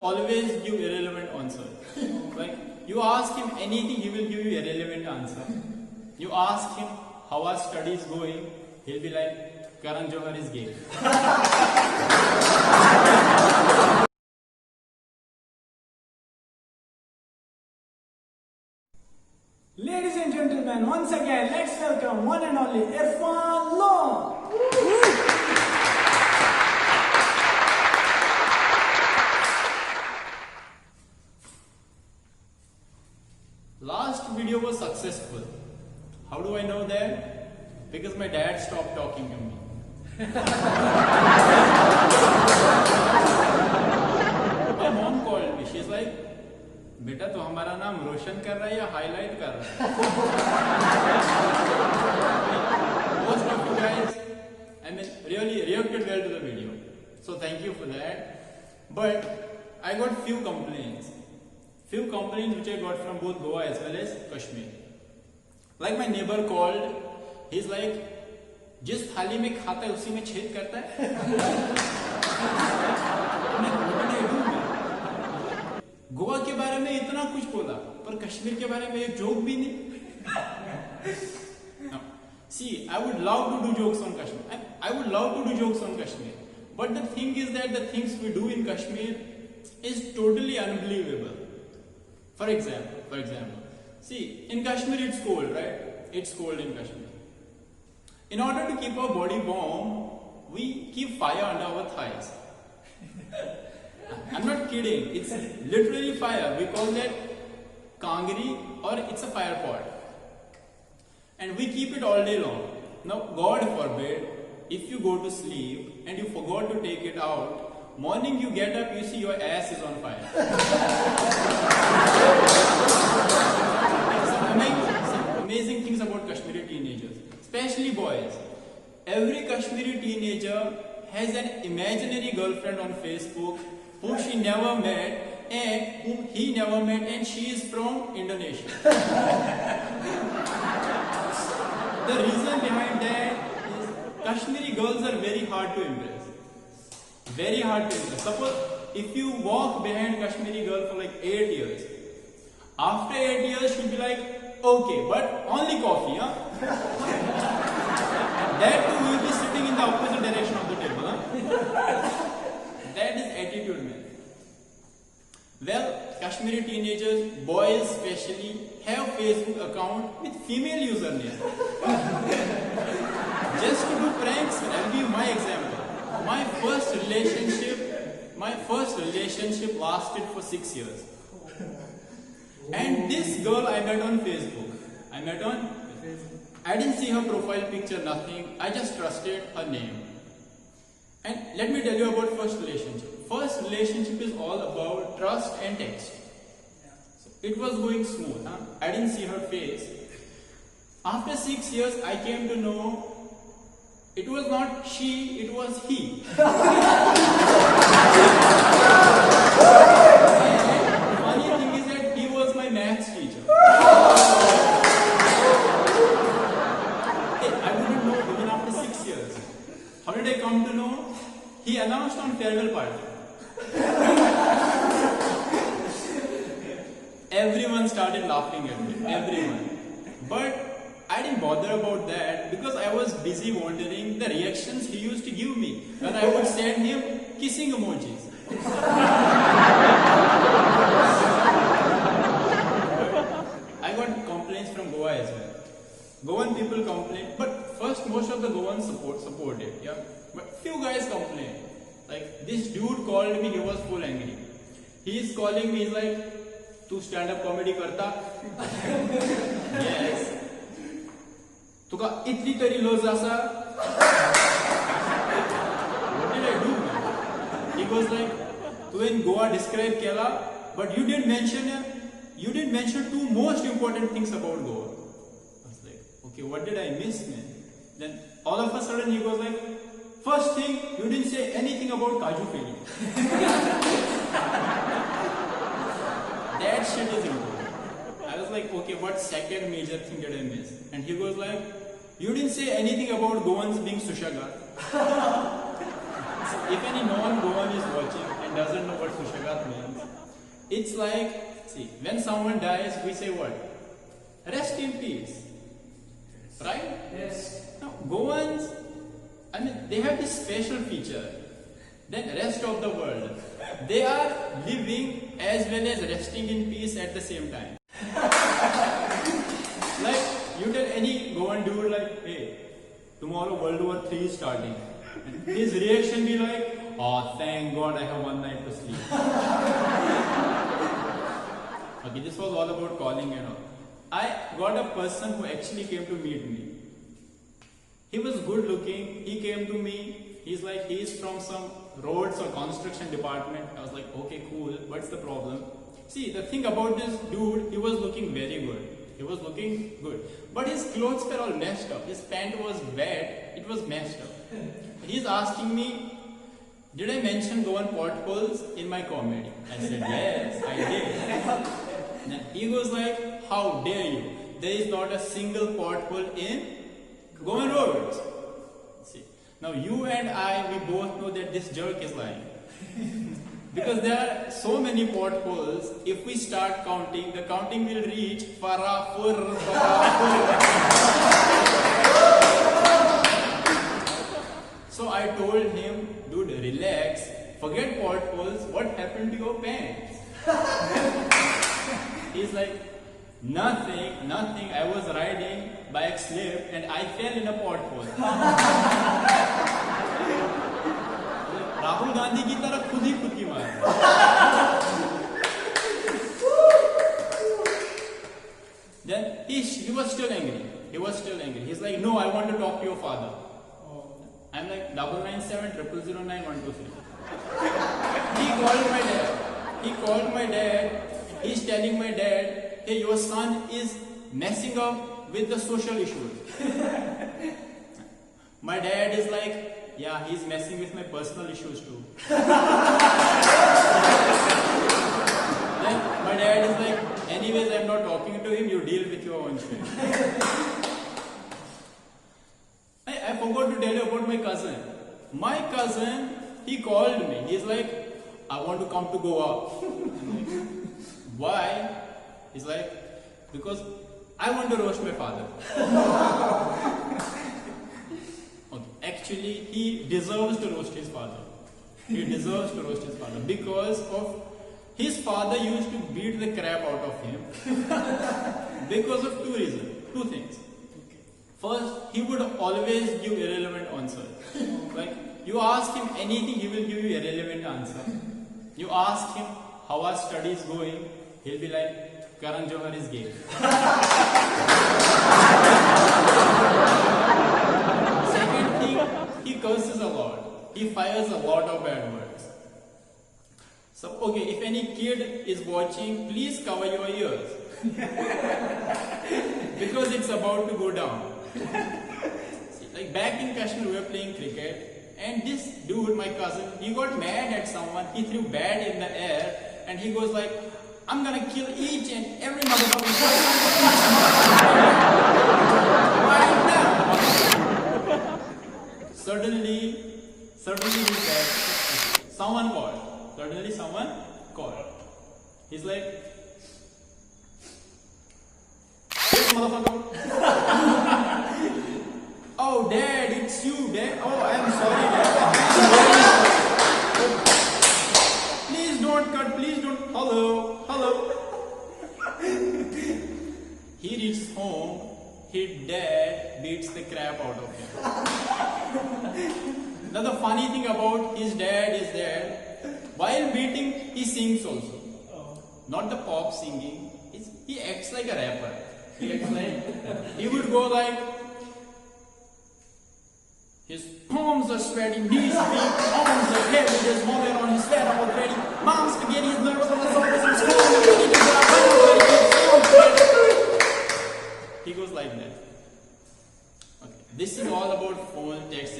always give irrelevant answer. Like you ask him anything, he will give you irrelevant answer. You ask him how are studies going, he'll be like Karan Johar is gay. Ladies and gentlemen, once again, let's welcome one and only Irfan Long. Last video was successful. How do I know that? Because my dad stopped talking to me. My mom called me. She's like, बेटा तो हमारा नाम रोशन कर रहा है या highlight कर रहा है? Most of you guys, I mean, really reacted well to the video. So thank you for that. But I got few complaints. Few complaints which I got from both Goa as well as Kashmir. Like my neighbor called, he's like, जिस थाली में खाता है उसी में छेद करता है. गोवा के बारे में इतना कुछ बोला, पर कश्मीर के बारे में एक जोक भी नहीं. No. See, I would love to do jokes on Kashmir. I would love to do jokes on Kashmir. But the thing is that the things we do in Kashmir is totally unbelievable. For example, see, in Kashmir it's cold, right? It's cold in Kashmir. In order to keep our body warm, we keep fire under our thighs. I'm not kidding, it's literally fire. We call that kangri or it's a fire pot. And we keep it all day long. Now, God forbid, if you go to sleep and you forgot to take it out, morning you get up, you see your ass is on fire. Some amazing things about Kashmiri teenagers, especially boys. Every Kashmiri teenager has an imaginary girlfriend on Facebook whom she never met and whom he never met, and she is from Indonesia. The reason behind that is Kashmiri girls are very hard to impress. Very hard to impress. Suppose if you walk behind Kashmiri girl for like 8 years, after 8 years she'll be like, okay, but only coffee, huh? That too will be sitting in the opposite direction of the table, huh? That is attitude, man. Well, Kashmiri teenagers, boys especially, have Facebook account with female username. Just to do pranks, I'll give my example. My first relationship lasted for 6 years. And this girl I met on Facebook. I didn't see her profile picture, nothing. I just trusted her name. And let me tell you about first relationship. First relationship is all about trust and text. So it was going smooth. Huh? I didn't see her face. After 6 years, I came to know it was not she, it was he. And funny thing is that he was my maths teacher. I wouldn't know even after 6 years. How did I come to know? He announced on farewell party. Everyone started laughing at me. Everyone. But I didn't bother about that because I was busy wondering the reactions he used to give me when I would send him kissing emojis. I got complaints from Goa as well. Goan people complain, but first most of the Goans supported, yeah. But few guys complained. Like this dude called me, he was full angry. He is calling me, he's like, "Tu stand-up comedy karta?" Yes. Tuka itli tari loz asa? What did I do, man? He goes like, "Tu in Goa describe kela, but you didn't mention two most important things about Goa." I was like, okay, what did I miss, man? Then all of a sudden he goes like, first thing, you didn't say anything about Kaju Feli. That shit is important. I was like, okay, what second major thing did I miss? And he goes like, you didn't say anything about Goans being Sushagat. So if any non-Goan is watching and doesn't know what Sushagat means, It's like, see, when someone dies, we say what? Rest in peace. Right? Yes. Now, Goans, I mean, they have this special feature than rest of the world. They are living as well as resting in peace at the same time. Like, you tell any Goan dude like, hey, tomorrow World War III is starting. And his reaction be like, oh, thank God I have one night to sleep. Okay, this was all about calling and all. I got a person who actually came to meet me. He was good looking. He came to me. He's like, he's from some roads or construction department. I was like, okay, cool. What's the problem? See, the thing about this dude, he was looking very good. He was looking good. But his clothes were all messed up. His pant was wet. It was messed up. He's asking me, did I mention Goan potholes in my comedy? I said, yes, I did. Then he goes like, how dare you? There is not a single pothole in Goan roads. See, now you and I, we both know that this jerk is lying. Because there are so many potholes, if we start counting, the counting will reach Farafur. So I told him, dude, relax, forget potholes, what happened to your pants? He's like, nothing, I was riding, bike slipped and I fell in a pothole. Rahul Gandhi की तरह खुद की मार. Then he was still angry. He's like, no, I want to talk to your father. I'm like, 997000912. He called my dad. He's telling my dad, hey, your son is messing up with the social issues. My dad is like, yeah, he's messing with my personal issues too. Then my dad is like, anyways, I'm not talking to him, you deal with your own shit. I forgot to tell you about my cousin. My cousin, he called me. He's like, I want to come to Goa. I'm like, why? He's like, because I want to roast my father. Actually, he deserves to roast his father. Because of his father used to beat the crap out of him because of two things. First, he would always give irrelevant answers. Like, you ask him anything, he will give you irrelevant answer. You ask him how are studies going, he'll be like, Karan Johar is gay. He curses a lot. He fires a lot of bad words. So, okay, if any kid is watching, please cover your ears. Because it's about to go down. See, like back in Kashmir, we were playing cricket, and this dude, my cousin, he got mad at someone. He threw bat in the air, and he goes like, I'm gonna kill each and every motherfucking person. Right now. Suddenly he said, someone called. He's like, yes, motherfucker. Oh, Dad, it's you, Dad. Oh, I'm sorry, Dad. Please don't cut, please don't. Hello. He reaches home, his dad beats the crap out of him. Now the funny thing about his dad is that while beating, he sings also. Not the pop singing. He acts like a rapper. He would go like, his palms are sweating, knees weak, arms are heavy, there's water on his head already. Mom's spaghetti is nervous on the surface, I'm screaming, he goes like that. Okay. This is all about phone, text.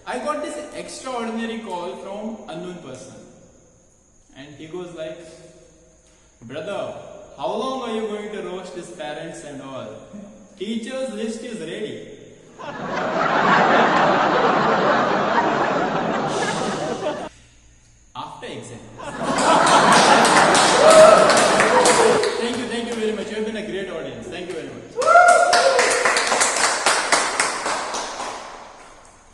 I got this extraordinary call from unknown person. And he goes like, brother, how long are you going to roast his parents and all? Teacher's list is ready. After exam. Thank you very much.